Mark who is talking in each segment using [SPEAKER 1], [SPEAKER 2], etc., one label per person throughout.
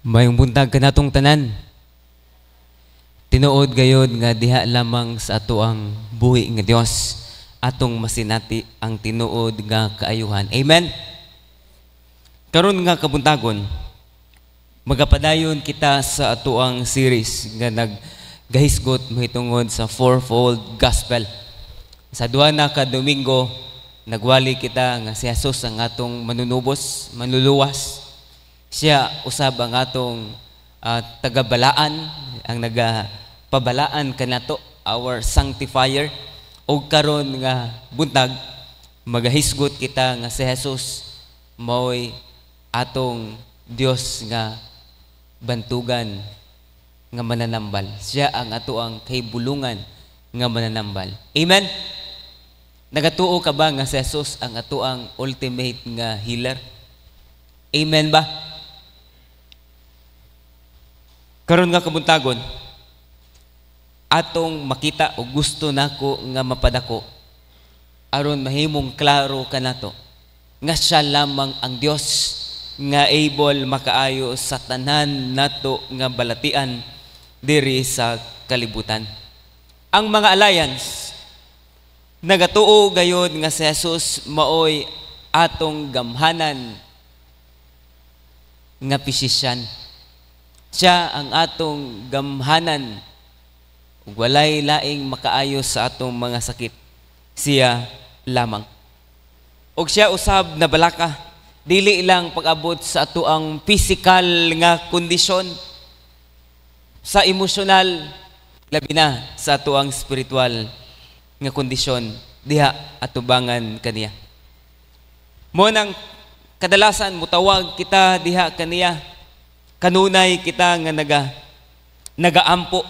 [SPEAKER 1] Mayong buntag kanatong tanan. Tinuod gayod nga diha lamang sa ato ang buhi nga Dios atong masinati ang tinuod nga kaayuhan. Amen. Karon nga kabuntagon, magapadayon kita sa ato ang series nga naggahisgot mahitungod sa fourfold gospel. Sa duha na ka Domingo, nagwali kita nga si Jesus ang atong manunubos, manluluwas. Siya usab ang atong tagabalaan, ang nagapabalaan kanato, our sanctifier. O karon nga buntag, magahisgot kita nga si Jesus mao'y atong Dios nga bantugan nga mananambal. Siya ang ato ang kahibulungan nga mananambal. Amen. Nagatuo ka ba nga si Jesus ang ato ang ultimate nga healer? Amen ba? Karon nga kabuntagon, atong makita o gusto nako nga mapadako aron mahimong klaro kanato nga siya lamang ang Dios nga able makaayo sa tanan nato nga balatian diri sa kalibutan. Ang mga alliance nagatuo gayod nga si Jesus maoy atong gamhanan nga pisisyan. Siya ang atong gamhanan ug walay laing makaayo sa atong mga sakit. Siya lamang. Og siya usab na balaka, dili lang pag-abot sa ato ang physical nga kondisyon, sa emosyonal, labi na sa ato ang spiritual nga kondisyon diha atubangan kaniya. Mo nang kadalasan mutawag kita diha kaniya, kanunay kita nga nagaampo.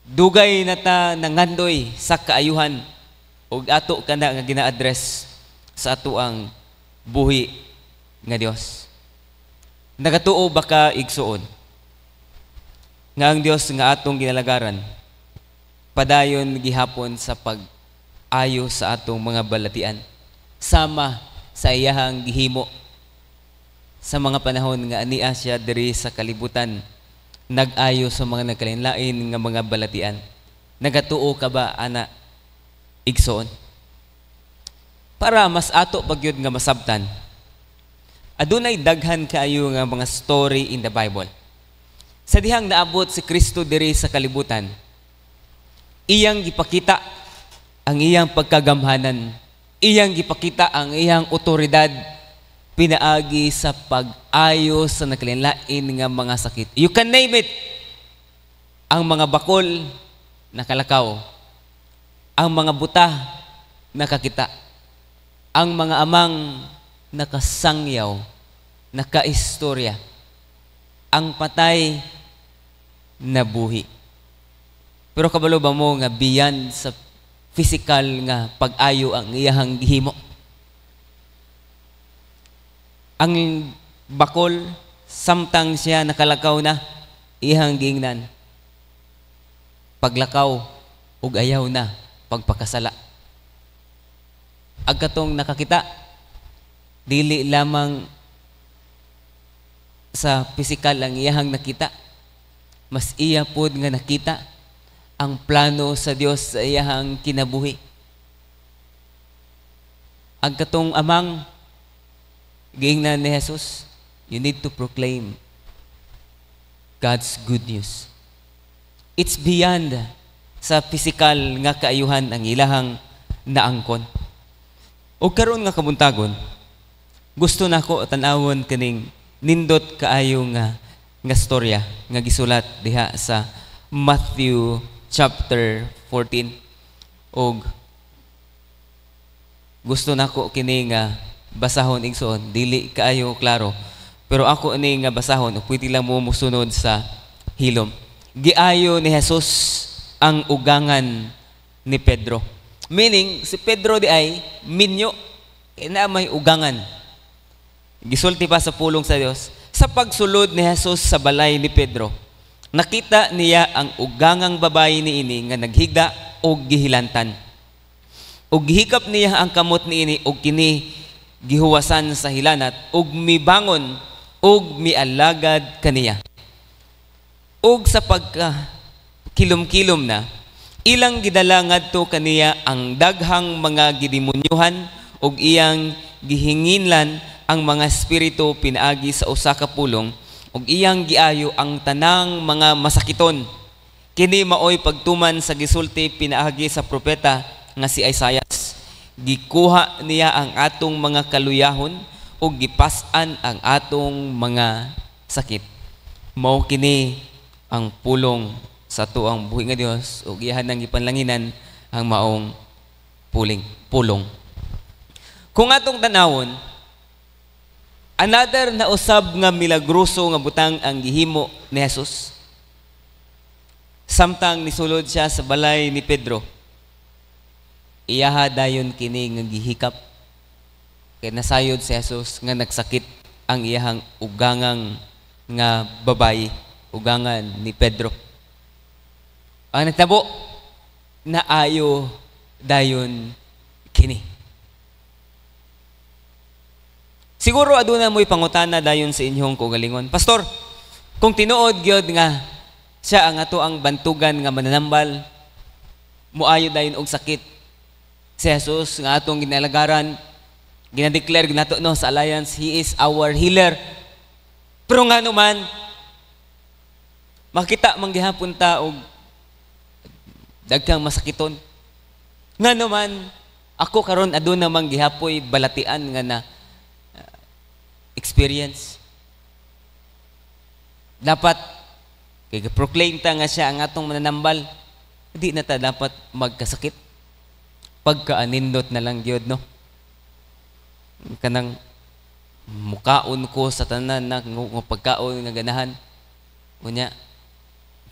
[SPEAKER 1] Dugay na ta nangandoy sa kaayuhan ug ato kana nga gina-address sa ato ang buhi nga Dios. Nagatuo ba ka igsuon nga ang Dios nga atong ginalagaran padayon gihapon sa pag-ayo sa atong mga balatian sama sa iyahang gihimo sa mga panahon nga ania siya diri sa kalibutan, nag-ayo sa mga nagkalain-lain nga mga balatian. Nagatuo ka ba ana igsoon? Para mas ato pagyud nga masabtan, adunay daghan kaayo nga mga story in the Bible. Sa dihang naabot si Kristo diri sa kalibutan, iyang gipakita ang iyang pagkagamhanan, iyang gipakita ang iyang otoridad pinaagi sa pag-ayo sa nagkalain-lain nga mga sakit. You can name it. Ang mga bakol nakalakaw, ang mga buta nakakita, ang mga amang nakasangyaw, nakaistorya, ang patay nabuhi. Pero kabalo ba mo nga beyond sa physical nga pag-ayo ang iyahang gihimo? Ang bakol, samtang siya nakalakaw na, ihang giingnan, paglakaw, ug ayaw na, pagpakasala. Agkatong nakakita, dili lamang sa pisikal ang iyahang nakita, mas iya pod nga nakita ang plano sa Dios sa iyahang kinabuhi. Agkatong amang giingnan ni Jesus, you need to proclaim God's good news. It's beyond sa physical nga kaayuhan ang ilahang naangkon. O karon nga kabuntagon, gusto nako tan-awon kining nindot kaayo nga storya nga gisulat diha sa Matthew chapter 14. Og gusto nako kini nga basahon igsoon, dili kaayo klaro, pero ako ini nga basahon ug pwede lang mo musunod sa hilom. Giayo ni Jesus ang ugangan ni Pedro, meaning si Pedro di ay minyo ina may ugangan. Gisulti pa sa pulong sa Dios, sa pagsulod ni Jesus sa balay ni Pedro, nakita niya ang ugangang babayi niini nga naghigda og gihilantan, og gihikap niya ang kamot niini og kini gihuwasan sa hilanat ug mibangon ug mialagad kaniya. Ug sa pagka kilom-kilom na, ilang gidala ngadto kaniya ang daghang mga gidemonyuhan ug iyang gihinginlan ang mga espiritu pinaagi sa usa ka pulong ug iyang giayo ang tanang mga masakiton. Kini maoy pagtuman sa gisulti pinaagi sa propeta nga si Isaias. Gikuha niya ang atong mga kaluyahon ug gipas-an ang atong mga sakit. Mao kini ang pulong sa tuang buhi nga Dios ug iyahan nang gipanlanginan ang maong pulong. Kung atong tanawon, another na usab nga milagroso nga butang ang gihimo ni Jesus. Samtang nisulod siya sa balay ni Pedro, iyaha dayon kini nga gihikap. Kay nasayod si Jesus nga nagsakit ang iyahang ugangang nga babayi, ugangan ni Pedro. Ang nagtabo, naayo dayon kini. Siguro aduna mo'y pangutana dayon sa inyong kaugalingon. Pastor, kung tinuod gyud nga siya ang ato ang bantugan nga mananambal, muayo dayon og sakit si Jesus nga atong ginalagaran, ginadeclare ginato no sa alliance, He is our healer. Pero nga naman, makita manggihapon ta og dagkang masakiton. Nga naman, ako karon aduna mang gihapoy balatian nga na experience. Dapat kay proclaim ta nga siya ang atong mananambal, di na ta dapat magkasakit. Pagkaanindot na lang gyud no. Kanang mukaon ko sa tanan na pagkaon nga ganahan. Unya,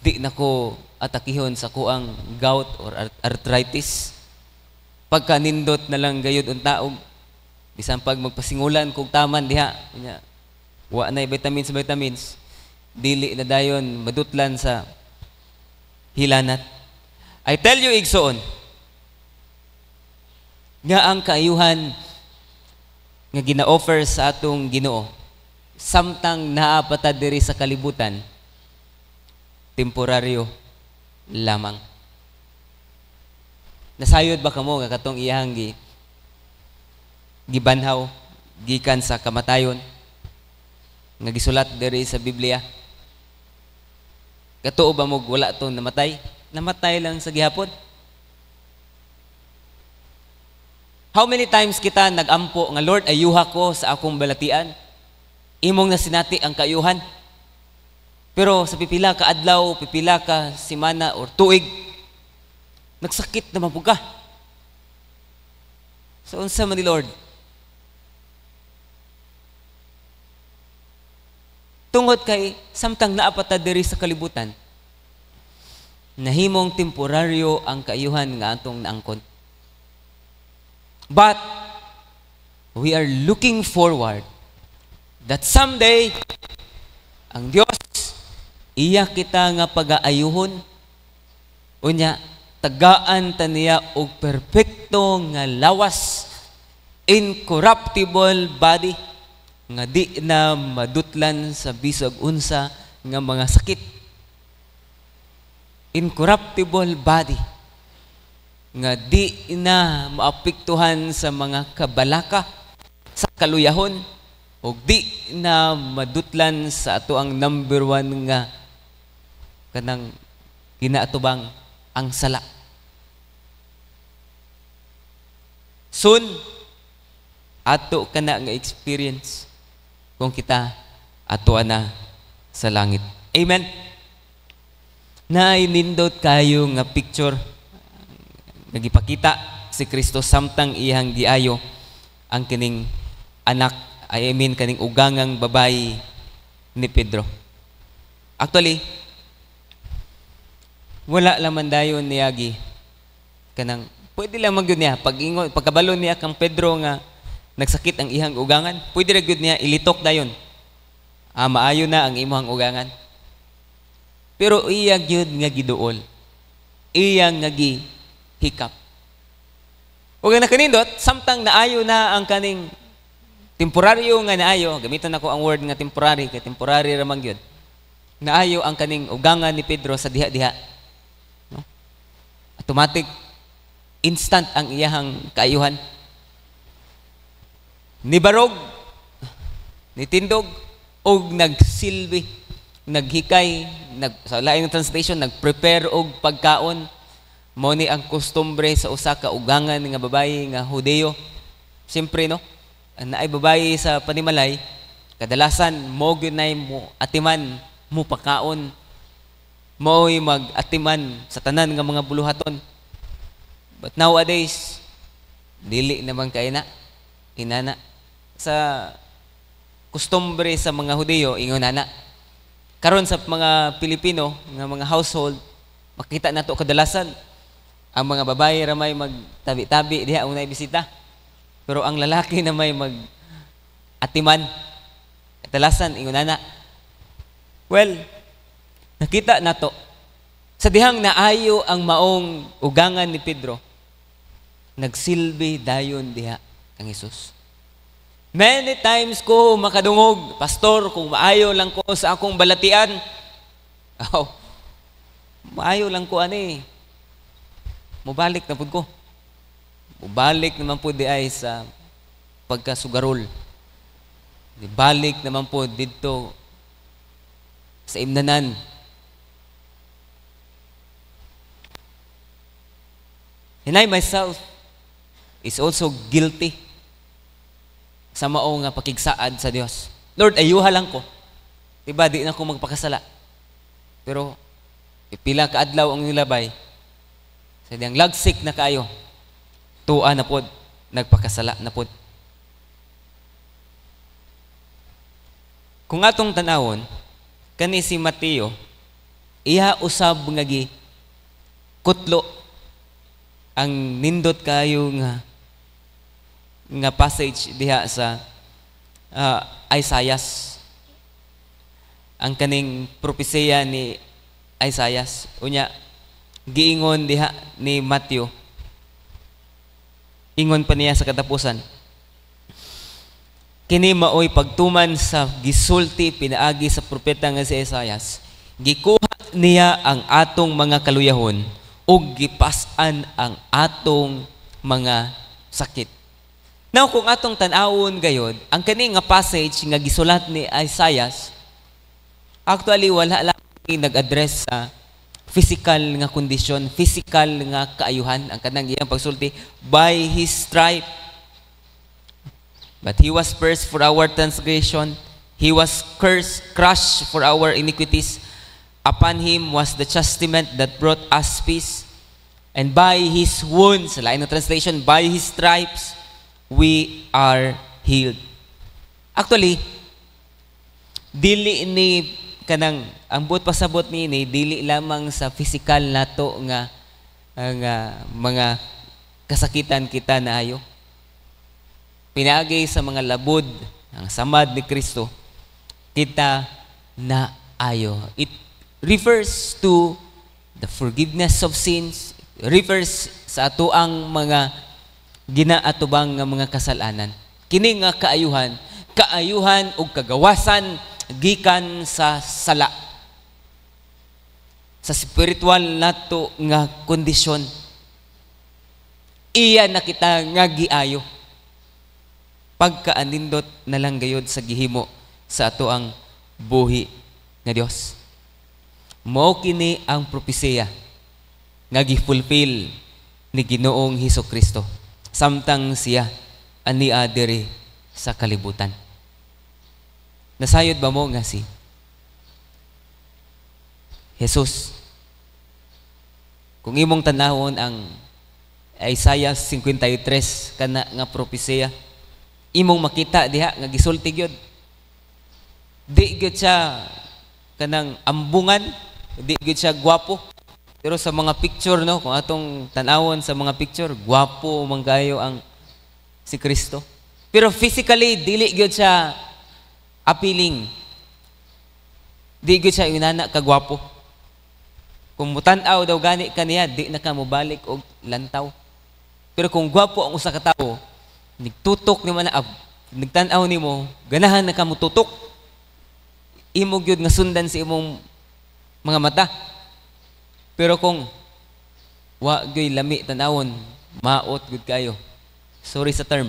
[SPEAKER 1] di na ko atakihon sa kuang gout or arthritis. Pagkanindot na lang gayud ang taog. Bisan pag magpasingulan kung taman diha. Unya, wa na vitamins. Dili na dayon madutlan sa hilanat. I tell you igsoon, nga ang kaayuhan nga gina-offer sa atong Ginoo samtang naapata diri sa kalibutan, temporaryo lamang. Nasayod ba kamo nga katong iyang gibanhaw gikan sa kamatayon nga gisulat diri sa Biblia? Katuo ba mo wala to namatay? Namatay lang sa gihapon. How many times kita nagampo nga Lord, ayuha ko sa akong balatian? Imong na sinati ang kaayuhan. Pero sa pipila ka adlaw, pipila ka simana or tuig, nagsakit na mabuga. So unsa man ni Lord? Tungod kay samtang naapata diri sa kalibutan, nahimong temporaryo ang kaayuhan nga atong naangkon. But we are looking forward that someday ang Dios iya kita nga pagaayuhon, unya tagaan ta niya og perpekto nga lawas, incorruptible body nga di na madutlan sa bisag unsa nga mga sakit. Incorruptible body nga di na maapektuhan sa mga kabalaka, sa kaluyahon, o di na madutlan sa ato ang number one nga kanang ginaatubang ang sala. Soon, ato ka na nga experience kung kita atoan na sa langit. Amen. Nainindot kayo nga picture nagipakita si Kristo samtang iyang giayo ang kining anak, kaning ugangang babayi ni Pedro. Actually, wala laman dayon niyagi kanang pwede lang magyud niya pagkabalo niya kang Pedro nga nagsakit ang ihang ugangan, pwede ra gyud niya ilitok dayon. Maayo na ang imong ugangan. Pero iya gyud nga giduol. Iya nga gihikap. Ug ang nakanindot, samtang naayo na ang kaning temporaryo nga naayo, gamiton ako ang word nga temporary, kay temporary ra man gyud. Naayo ang kaning ugangan ni Pedro sa diha-diha. No? Automatic, instant ang iyahang kaayuhan. Nibarog, nitindog, og nagsilbi, naghikay, sa lain ng translation, nagprepare og pagkaon. Mao ni ang kustombre sa usa ka ugangan nga babayi nga Hudeo. Siyempre, no? Naay babayi sa panimalay, kadalasan mo gyunay mo atiman, mo pakaon, mo'y mag-atiman sa tanan nga mga buluhaton. But nowadays, dili naman kay na, inana. Sa kustombre sa mga Hudeo, ingon na. Karon sa mga Pilipino, nga mga household, makita na to kadalasan, ang mga babae ramay magtabi-tabi, diha unay bisita. Pero ang lalaki na may mag-atiman, kadalasan, ingon na. Well, nakita na to. Sa dihang naayo ang maong ugangan ni Pedro, nagsilbi dayon diha ang Hesus. Many times ko makadungog, pastor, kung maayo lang ko sa akong balatian, maayo lang ko ani, mubalik na pud ko. Mubalik naman po di ay sa pagkasugarol. Balik naman po dito sa imnanan. And I myself is also guilty sa mao nga pakigsaad sa Dios. Lord, ayuha lang ko. Diba, di na ko magpakasala. Pero, ipila ka adlaw ang nilabay, sa diyang lagsik na kayo, tuwa na pod, nagpakasala na pod. Kung atong tanawon, kani si Mateo, iya usab nga gi kutlo ang nindot kayo nga passage diha sa Isaiah. Ang kaning propesya ni Isaiah. Unya, giingon diha ni Matthew. Ingon pa niya sa katapusan. Kini maoy pagtuman sa gisulti pinaagi sa propeta nga si Isaiah. Gikuha niya ang atong mga kaluyahon ug gipas-an ang atong mga sakit. Now, kung atong tan-awon gayod, ang kani nga passage nga gisulat ni Isaiah, actually wala lang nag-address sa physical nga kondisyon, physical nga kaayuhan, ang kanang iyang pagsulti, by His stripe. But He was pierced for our transgression, He was crushed for our iniquities. Upon Him was the chastisement that brought us peace. And by His wounds, sa lain ng translation, by His stripes, we are healed. Actually, dili ni kanang ambot pasabot ni dili lamang sa physical nato nga mga kasakitan kita naayo. Pinagi sa mga labod ang samad ni Kristo, kita naayo. It refers to the forgiveness of sins, refers sa atoang mga ginaatubang nga mga kasalanan. Kini nga kaayuhan ug kagawasan gikan sa sala. Sa spiritual nato nga kondisyon, iya na kita nga giayo. Pagkaanindot na lang gayod sa gihimo sa ato ang buhi nga Dios. Mao kini ang propesya nga gifulfill ni Ginoong Hesukristo samtang siya ania diri sa kalibutan. Nasayod ba mo nga si Jesus? Kung imong tanawon ang Isaiah 53 kana nga propesya, imong makita diha nga gisulti gyud. Di gyud siya kanang ambungan, di gyud siya gwapo. Pero sa mga picture, no, kung atong tanawon sa mga picture, gwapo man kayo ang si Kristo. Pero physically, dili gyud siya appealing. Di gyud siya inana kagwapo. Kung mutan-aw daw gani kaniya, di na ka mobalik og lantaw. Pero kung gwapo ang usa ka tawo, nigtutok naman na nagtan-aw nimo, ganahan na ka mo tutok. Imo gyud nga sundan sa imong mga mata. Pero kung wa gyoy lami tan-awon, maot gud kayo. Sorry sa term.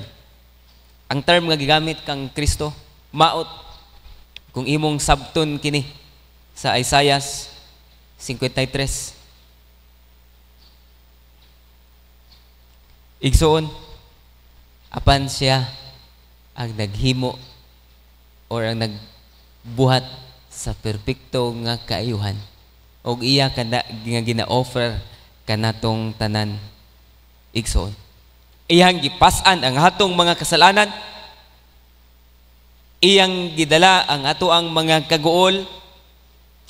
[SPEAKER 1] Ang term nga gigamit kang Kristo, maot. Kung imong sabton kini sa Isaiah 53. Igsoon, apan siya ang naghimo or ang nagbuhat sa perpekto nga kaayuhan. O iya nga gina-offer kanatong tanan. Igsoon, iyang gipas-an ang hatong mga kasalanan, iyang gidala ang ato ang mga kaguol,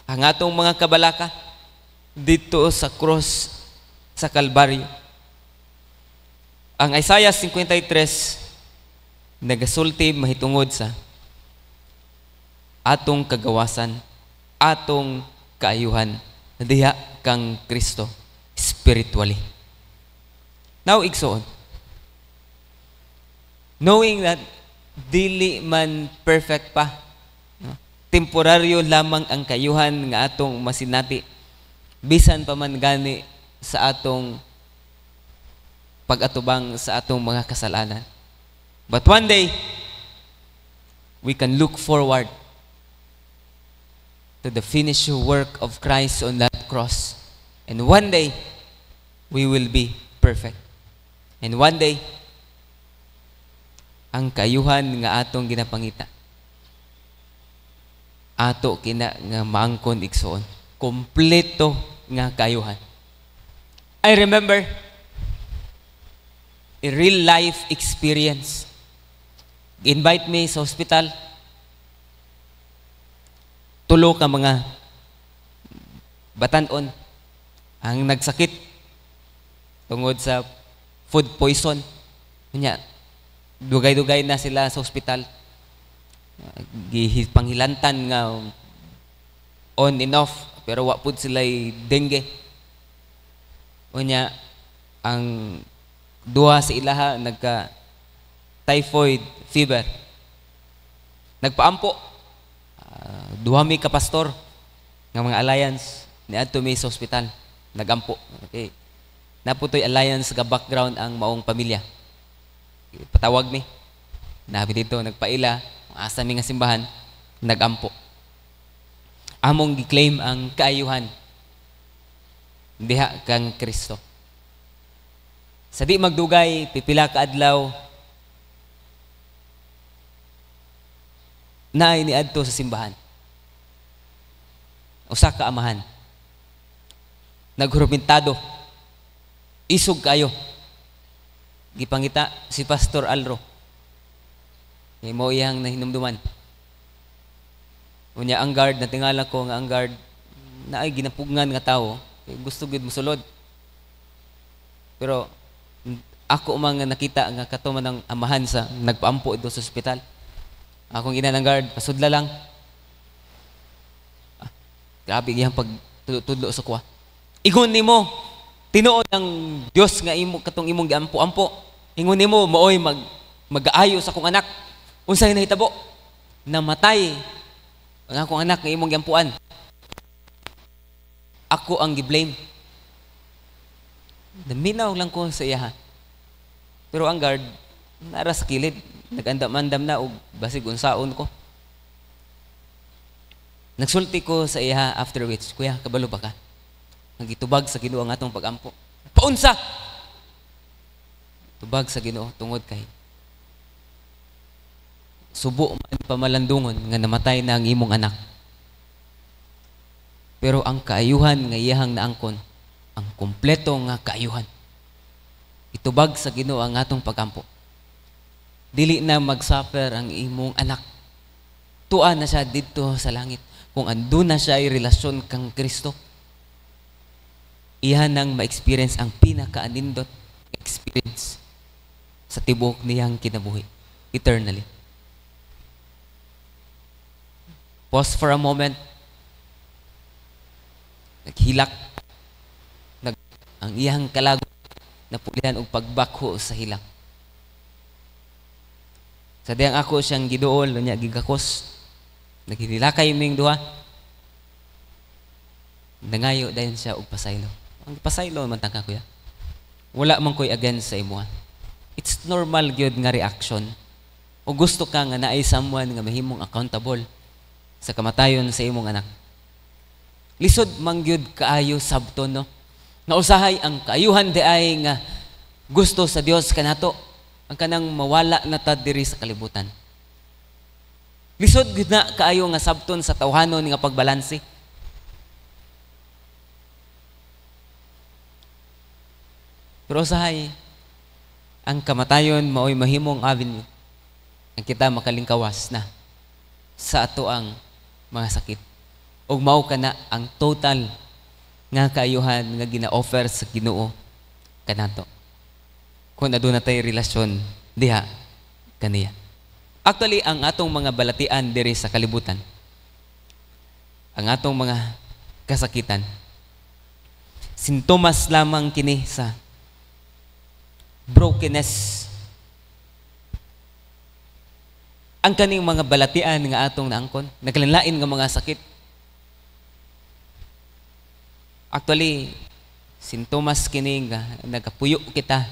[SPEAKER 1] ang atong mga kabalaka dito sa cross sa Kalbaryo. Ang Isaiah 53 nagasulti mahitungod sa atong kagawasan, atong kaayuhan, diha kang Kristo spiritually. Now, igsoon, knowing that dili man perfect pa, no? Temporaryo lamang ang kayuhan nga atong masinati, bisan pa man gani sa atong pag-atubang sa atong mga kasalanan. But one day, we can look forward to the finished work of Christ on that cross. And one day, we will be perfect. And one day, ang kayuhan nga atong ginapangita, ato kina nga maangkon igsoon, kompleto nga kayuhan. I remember a real life experience. Invite me sa hospital. Tulo ka mga batanon ang nagsakit tungod sa food poison. Kanya, dugay-dugay na sila sa hospital. Panghilantan nga on and off, pero wa pud sila'y dengue. Kanya, ang duha sa ilaha nagka typhoid fever. Nagpaampo. Duha mi ka pastor nga mga alliance ni adto mi sa hospital. Nagampo. Okay. Naputoy alliance ga background ang maong pamilya. Patawag mi. Nabi dito nagpaila, asa mi nga simbahan, nagampo. Among gi-claim ang kaayuhan diha kang Kristo. Sa di magdugay, pipila ka adlaw, naay ni adto sa simbahan. Usa ka amahan. Naghurumintado. Isog kayo. Gipangita si Pastor Alro. Mo iyang nahinumduman. Unya ang guard, natingala ko nga ang guard, naay ginapugngan nga tao, gusto gid mosulod. Pero ako mga nakita nga katuman ng amahan sa nagpaampo ito sa ospital. Akong ina ng guard, pasudla lang. Grabe iyang pagtudlo sa kuha. Ingon nimo, tinuod ang Dios nga imo katong imong giampo-ampo. Ingon nimo, maoy mag-aayo sa akong anak. Unsay nahitabo? Namatay ang akong anak nga imong giampuan. Ako ang gi-blame. Naminaw lang ko sa iya. Pero ang guard, naras kilid. Nag-andam-andam na o basig unsaon ko. Nagsulti ko sa iya after which, Kuya, kabalo ba ka? Nagitubag sa Ginoo ang atong pag-ampo. Paunsa! Tubag sa Ginoo tungod kay subo man pamalandungon nga namatay na ang imong anak. Pero ang kaayuhan nga iyahang naangkon, ang kumpleto nga kaayuhan. Itubag sa Ginoo ang atong pag-ampo. Dili na mag-suffer ang imong anak. Tuan na siya dito sa langit. Kung andun na siya ay relasyon kang Kristo, iyan nang ma-experience ang pinaka-anindot experience sa tibok niyang kinabuhi eternally. Pause for a moment. Naghilak. Ang iyang kalagot napulihan og pagbakho sa hilak. Sa diyang ako siyang giduol, niya gigakos. Naghinilakay ming duha. Nangayo dayon siya og pasaylo. Ang pasaylo man tangka kuya. Wala man koy against sa imuha. It's normal gyud nga reaction. O gusto ka nga naay someone nga mahimong accountable sa kamatayon sa imong anak. Lisod man gyud kaayo sabton no. Nausahay ang kaayuhan di ay nga gusto sa Dios kanato. Ang kanang mawala na ta diri sa kalibutan. Lisod gyud na kaayo nga sabton sa tawhanon nga pagbalanse. Pero usahay ang kamatayon mao'y mahimong avenue ang kita makalingkawas na sa ato ang mga sakit. O mao ka na ang total nga kaayuhan nga gina-offer sa Ginoo kanato. Kung aduna tay relasyon diha kaniya. Actually, ang atong mga balatian diri sa kalibutan, ang atong mga kasakitan, sintomas lamang kini sa brokenness. Ang kaning mga balatian nga atong naangkon, naglain nga mga sakit. Actually, sintomas kini nga nagapuyo kita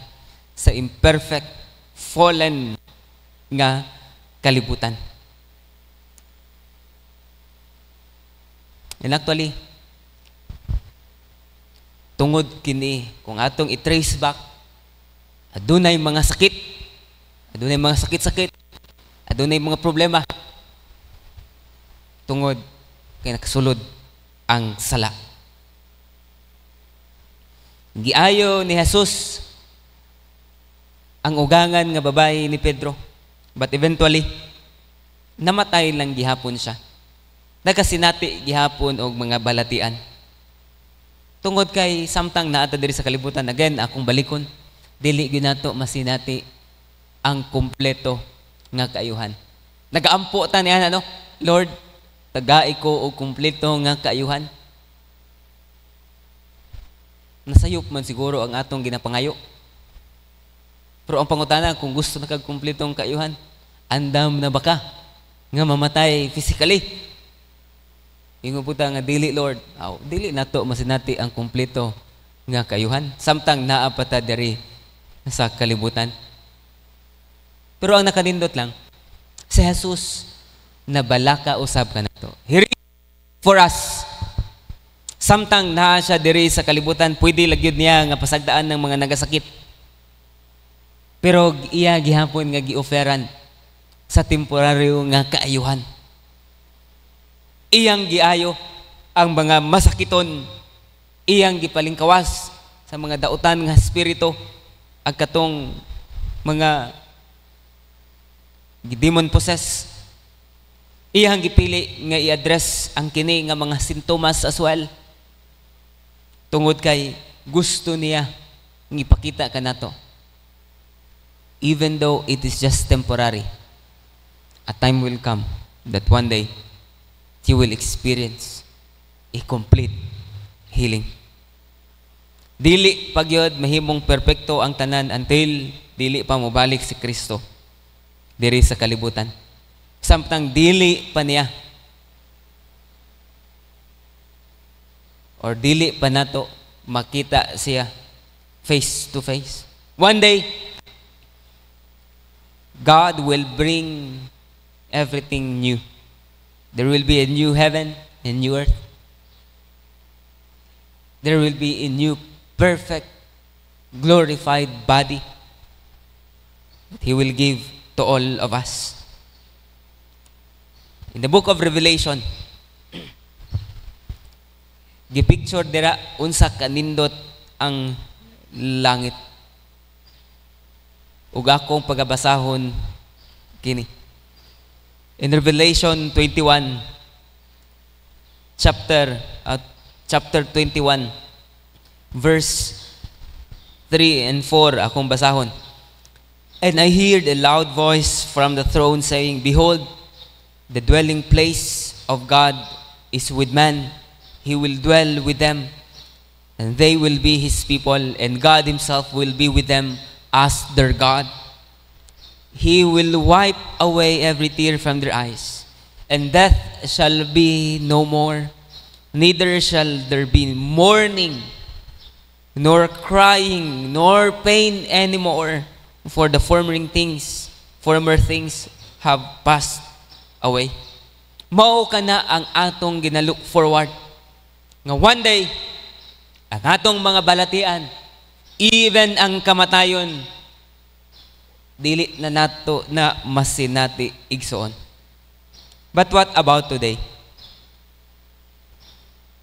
[SPEAKER 1] sa imperfect, fallen nga kalibutan. And actually, tungod kini, kung atong i-trace back, adunay mga sakit, adunay mga sakit-sakit, adunay mga problema, tungod kay nakasulod ang sala. Giayo ni Jesus ang ugangan nga babae ni Pedro, but eventually namatay lang gihapon siya. Nagasinati gihapon og mga balatian. Tungod kay samtang naata diri sa kalibutan, again akong balikon, dili gyud nato masinati ang kumpleto nga kaayuhan. Nagaampo ta niya no, Lord, tagai ko og kumpleto nga kaayuhan. Nasayop man siguro ang atong ginapangayo. Pero ang pangutana, kung gusto na kagkumpletong kaayuhan, andam na baka nga mamatay physically? Ingon po ta nga dili, Lord. Dili nato masinati ang kumpleto nga kaayuhan. Samtang naapata diri sa kalibutan. Pero ang nakanindot lang, si Jesus nabalaka usab ka nato. Here for us. Samtang naa siya diri sa kalibutan, pwede lagyod niya nga pasagdaan ng mga nagasakit. Pero iya gihapon nga gi-offeran sa temporaryo nga kaayuhan. Iyang giayo ang mga masakiton, iyang gipalingkawas sa mga dautan nga espiritu ag katong mga demon possess. Iyang gipili nga i-address ang kini nga mga sintomas as well. Tungod kay gusto niya ng ipakita ka na to. Even though it is just temporary, a time will come that one day you will experience a complete healing. Dili pagyod mahimong perpekto ang tanan until dili pa mobalik si Kristo diri sa kalibutan. Samtang dili pa niya or dili pa nato makita siya face to face. One day, God will bring everything new. There will be a new heaven and new earth. There will be a new, perfect, glorified body that He will give to all of us. In the book of Revelation, gipicture dira unsa kanindot ang langit. Ug akong pagabasahon kini. In Revelation 21, chapter 21, verse 3 and 4, akong basahon. And I heard a loud voice from the throne saying, Behold, the dwelling place of God is with man. He will dwell with them, and they will be His people, and God Himself will be with them as their God. He will wipe away every tear from their eyes, and death shall be no more, neither shall there be mourning, nor crying, nor pain anymore, for the former things have passed away. Mao kana ang atong ginalook forward nga one day ang atong mga balatian, even ang kamatayon, dili na nato na masinati igsoon. But what about today?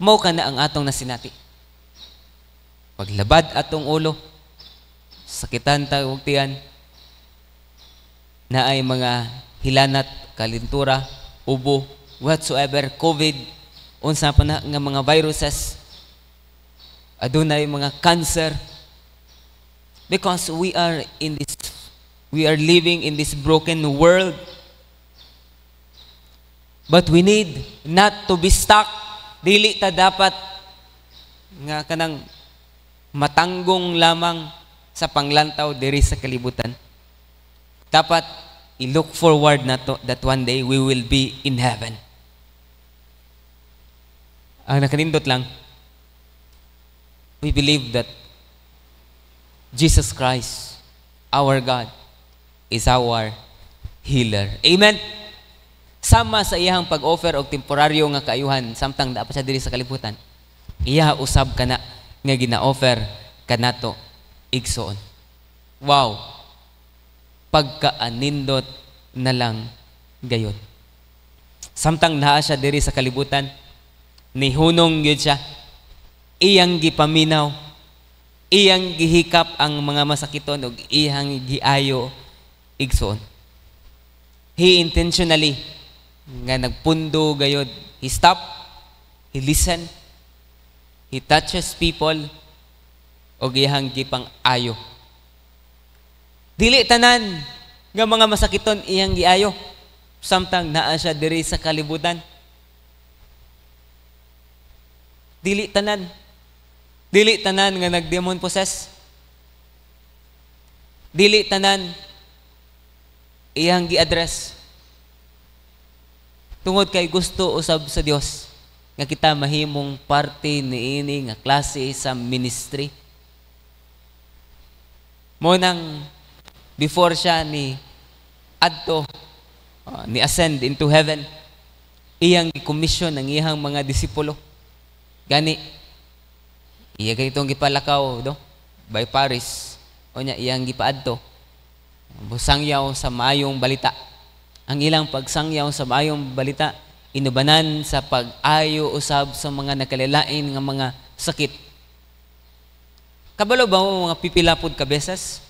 [SPEAKER 1] Mao kana ang atong nasinati. Paglabad atong ulo, sakitan tawag tiyan, na ay mga hilanat, kalintura, ubo, whatsoever, COVID, unsa pa na nga mga viruses, adunay mga cancer, because we are living in this broken world. But we need not to be stuck. Dili ta dapat nga kanang matanggong lamang sa panglantaw diri sa kalibutan. Dapat i-look forward na to that one day we will be in heaven. Ang nakanindot lang, we believe that Jesus Christ, our God, is our healer. Amen? Sama sa iyang pag-offer og temporaryo nga kaayuhan, samtang dapat siya diri sa kalibutan, iya usab kana nga gina-offer kanato igsoon. Wow! Pagkaanindot na lang gayon. Samtang naa siya diri sa kalibutan, nihunong gyud siya, iyang gipaminaw, iyang gihikap ang mga masakiton ug iyang giayo igsoon. He intentionally nga nagpundo gayod. He stop, he listen, he touches people ug iyang gipang ayo. Dili tanan nga mga masakiton iyang giayo samtang naa siya diri sa kalibutan. Dili tanan nga nag-demon possess. Dili tanan iyang gi-address. Tungod kay gusto usab sa Dios nga kita mahimong parte niini nga klase sa ministry. Mo nang before siya ni ascend into heaven, iyang i-commission ang iyang mga disipulo. Gani, iya gaytong gipalakaw by Paris, o niya iyang gipaadto, busangyaw sa maayong balita. Ang ilang pagsangyaw sa maayong balita, inubanan sa pag-ayo usab sa mga nakalilain nga mga sakit. Kabalo ba mo mga pipilapod ka beses?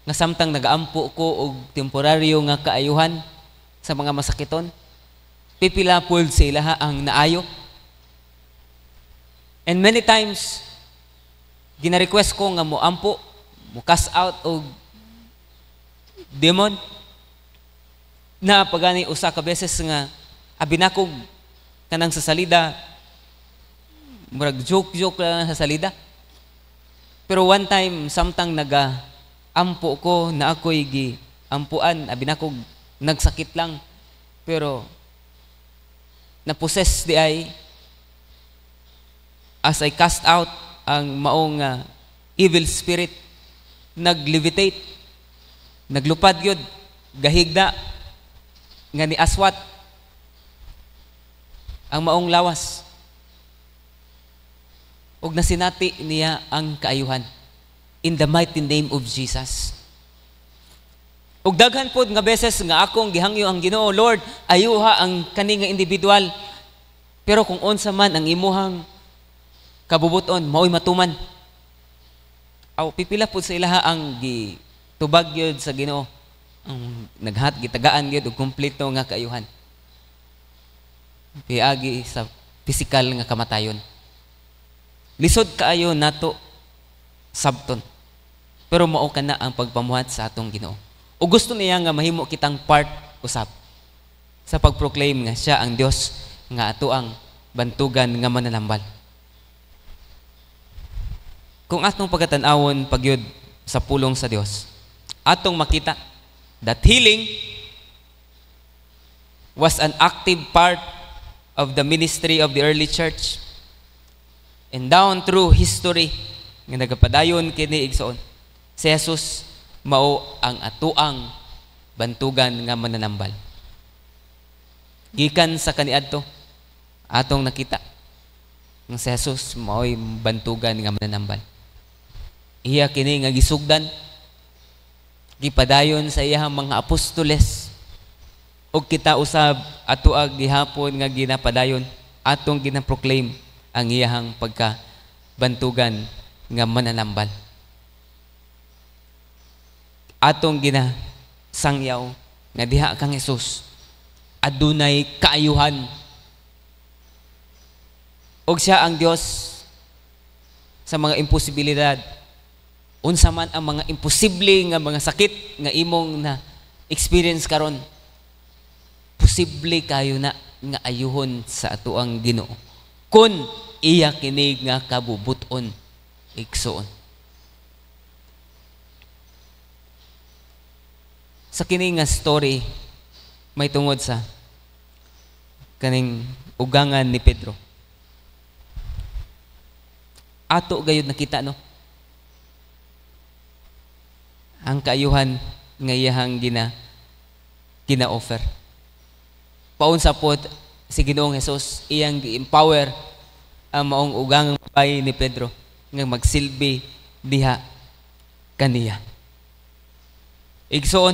[SPEAKER 1] Nga samtang nagaampo ko og temporaryo nga kaayuhan sa mga masakiton, pipilapod sa ilaha ang naayo. And many times, gina-request ko nga mo ampo, mo cast out og demon, na pagani usa ka beses nga abinakog kanang sa salida, murag joke lang sa salida. Pero one time, samtang ampo ko na ako'y giampuan, abinakog, nagsakit lang. Pero, na-possess di ay, as I cast out ang maong evil spirit, nag-levitate, naglupad yun, gahigda, nga ni aswat, ang maong lawas. Ug nasinati niya ang kaayuhan. In the mighty name of Jesus. Ug daghan pod nga beses nga akong gihangyo ang Ginoo, Lord, ayuha ang kani nga individual. Pero kung unsa man ang imuhang kabubuton, mao'y matuman. Aw pipila pod sa ilaha ang gitubag gyud sa Ginoo. Ang gitagaan gyud og kumpleto nga kaayuhan. Piagi sa physical nga kamatayon. Lisod kaayo nato sabton. Pero mao kana ang pagpamuhat sa atong Ginoo. O gusto niya nga mahimo kitang part usab sa pagproclaim nga siya ang Dios nga ato ang bantugan nga mananambal. Kung atong pagkatan-awon pagyud sa pulong sa Dios, atong makita That healing was an active part of the ministry of the early church. And down through history, nga nagapadayon kini igsoon, si Jesus mao ang atuang bantugan nga mananambal. Gikan sa kaniadto atong nakita nga si Jesus mao'y bantugan nga mananambal. Iya kini nga gisugdan, gipadayon sa iyang mga apostoles, ug kita usab atuag gihapon nga ginapadayon atong ginaproclaim ang iyang pagkabantugan nga mananambal. Atong ginasangyaw nga diha kang Jesus adunay kaayuhan, og siya ang Dios sa mga imposibilidad. Unsa man ang mga imposible nga mga sakit nga imong na experience karon, posible kayo na nga ayuhon sa atuang Ginoo kun iya kini nga kabubuton igsoon. Sa kini nga story may tungod sa kaning ugangan ni Pedro. Ato gayud nakita no ang kaayuhan nga iyahang gina-offer. Paunsa pod si Ginoong Hesus iyang gi-empower ang maong ugangang babaye ni Pedro nga magsilbi diha kaniya. Igsoon,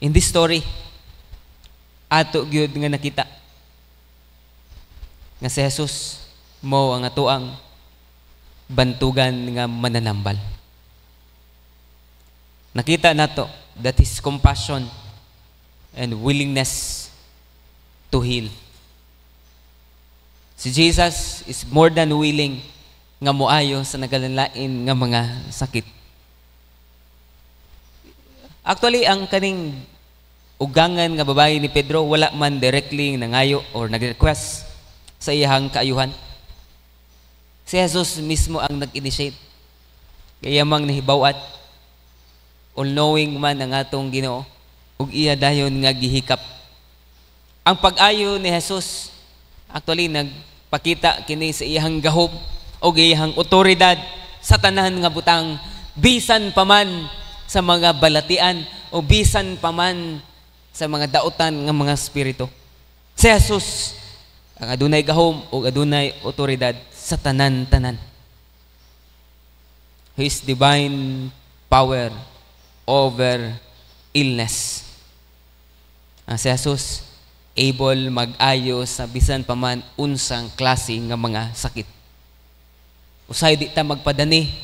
[SPEAKER 1] in this story, ato gyud nga nakita nga si Jesus mo ang atuang bantugan nga mananambal. Nakita nato that His compassion and willingness to heal. Si Jesus is more than willing nga moayo sa nagalanlain nga mga sakit. Actually, ang kaning ugangan nga babae ni Pedro wala man directly nangayo or nag-request sa iyang kaayuhan. Si Jesus mismo ang nag-initiate. Kaya mang nahibawat, all-knowing man ang atong Ginoo, ug iya dayon nga gihikap. Ang pag-ayo ni Jesus, actually nagpakita kini sa iyang gahom o iyang otoridad sa tanan nga butang, bisan paman sa mga balatian o bisan paman sa mga dautan nga mga spirito. Si Jesus ang adunay gahom o adunay otoridad sa tanan-tanan. His divine power over illness. Ang si Jesus able mag-ayo sa bisan paman unsang klase nga mga sakit. Usay di ta magpadani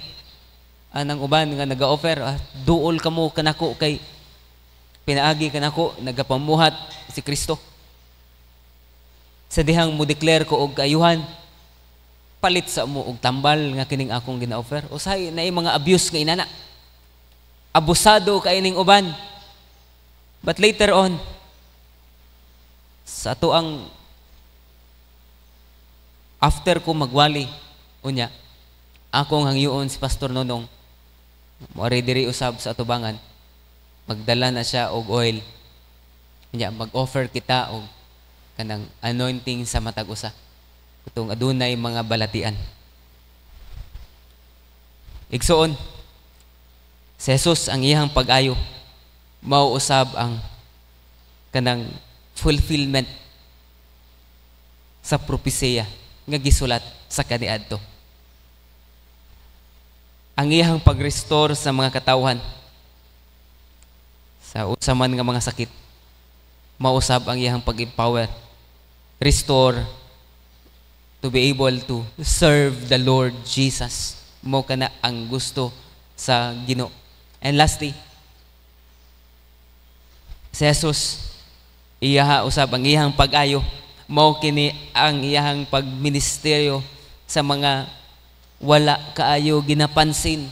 [SPEAKER 1] anang uban nga naga-offer, duol kamo kanako kay pinaagi kanako nagapamuhat si Kristo. Sa dihang mo declare ko og kaayuhan, palit sa mo og tambal nga kining akong gina-offer. Usay na mga abuse nga inana. Abusado kay ning uban. But later on, sa to ang after ko magwali unya, akong hangyoon si Pastor Nonong moari diri usab sa atubangan, magdala na siya og oil. Unya mag-offer kita og kanang anointing sa matag usa. Kutong adunay mga balatian. Igsoon, si Jesus ang iyang pag-ayo mao usab ang kanang fulfillment sa propesya nga gisulat sa kaniadto. Ang iyang pag-restore sa mga katawhan sa usaman nga mga sakit, mausab ang iyang pag-empower, restore to be able to serve the Lord Jesus. Mo kana ang gusto sa Ginoo. And lastly, si Jesus iyaha usab ang iyang pag-ayo mao kini ang iyang pagministeryo sa mga wala kaayo ginapansin,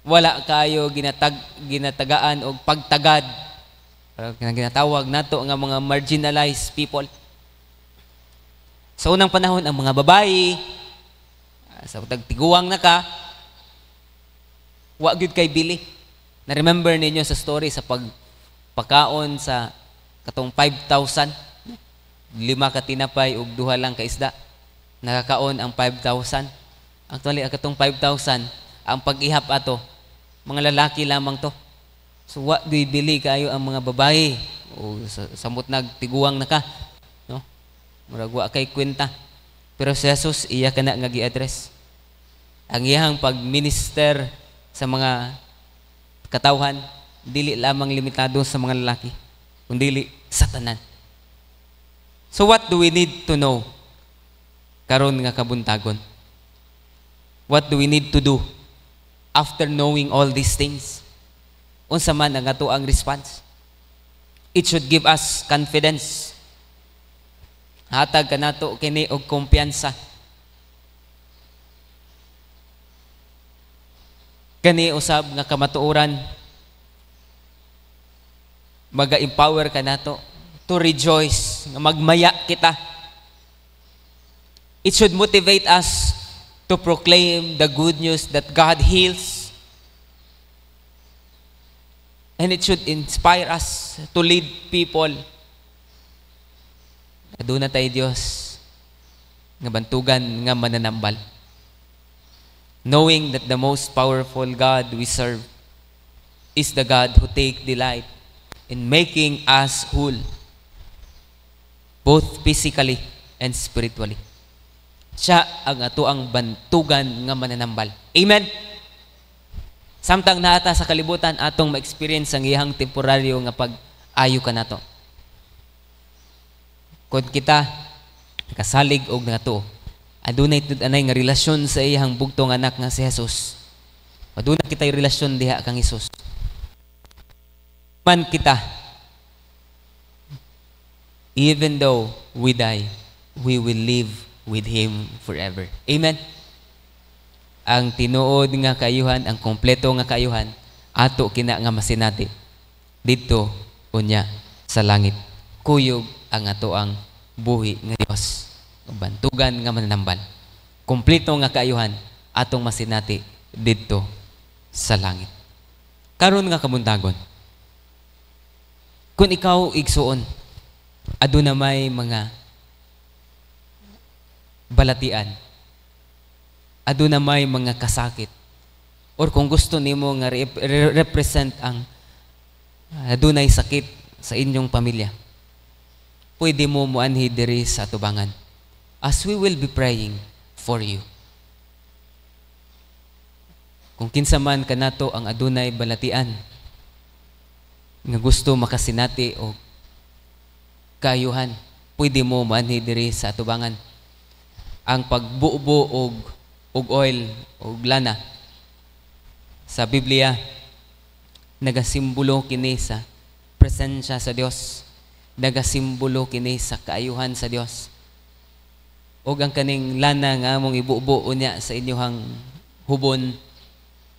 [SPEAKER 1] wala kaayo ginatagaan og pagtagad, ginatawag nato nga mga marginalized people. Sa unang panahon ang mga babayi sa tagtiguang na ka, wa gyud kay bili. Na remember ninyo sa story sa pagpakaon sa katong 5,000, 5 ka tinapay ug 2 lang ka isda. Nakakaon ang 5,000. Actually, ang katong 5,000, ang pag-ihap ato, mga lalaki lamang to. So, wa bili kayo ang mga babae o samot nagtiguang na ka. No? Murag wa kay kwenta. Pero si Jesus, iya ka na nga gi-address. Ang iyang pag-minister sa mga katawhan, dili lamang limitado sa mga lalaki, kundi sa tanan. So what do we need to know karon nga kabuntagon? What do we need to do after knowing all these things? Unsa man ang ato ang response? It should give us confidence. Hatag kanato kini og kumpiyansa. Kani usab nga kamatuoran maga-empower kanato to rejoice, nga magmaya kita. It should motivate us to proclaim the good news that God heals. And it should inspire us to lead people. Aduna tayo Diyos nga bantugan nga mananambal. Knowing that the most powerful God we serve is the God who take delight in making us whole, both physically and spiritually. Siya ang ato ang bantugan nga mananambal. Amen? Samtang naata sa kalibutan, atong ma-experience ang iyang temporaryo nga pag-ayo ka nato. Kung kita kasalig og nato, adunay anay nga relasyon sa iyang bugtong anak nga si Jesus. Adunay kitay relasyon diha kang Hesus. Man kita, even though we die, we will live with Him forever. Amen? Ang tinuod nga kaayuhan, ang kompleto nga kaayuhan, ato kina nga masinati dito unya sa langit. Kuyog ang ato ang buhi nga Dios. Bantugan nga mananambal. Kompleto nga kaayuhan, atong masinati dito sa langit. Karon nga kabuntagon, kung ikaw igsuon, aduna may mga balatian, aduna may mga kasakit, or kung gusto nimo nga represent ang adunay sakit sa inyong pamilya, pwede mo muanhi diri sa tubangan as we will be praying for you. Kung kinsa man kanato ang adunay balatian nga gusto makasinati o kaayuhan, pwede mo muanhi diri sa tubangan. Ang pagbubo og oil og lana sa Biblia nagasimbolo kini sa presensya sa Dios, nagasimbolo kini sa kaayuhan sa Dios. Og ang kaning lana nga among ibubo unya sa inyong hubon,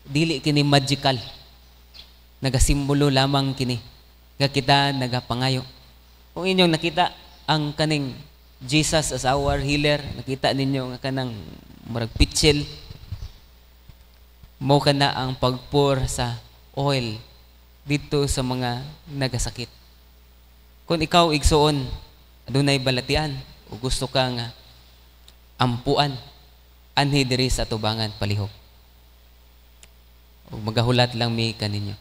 [SPEAKER 1] dili kini magical, nagasimbolo lamang kini nga kita nagapangayo. Kung inyong nakita ang kaning Jesus as our healer, nakita ninyo nga kanang murag pitchel, mo kana ang pagpur sa oil dito sa mga nagasakit. Kung ikaw igsuon, adunay balatian o gusto ka nga ampuan, anhi diri sa tubangan palihok. O magahulat lang mi kaninyo.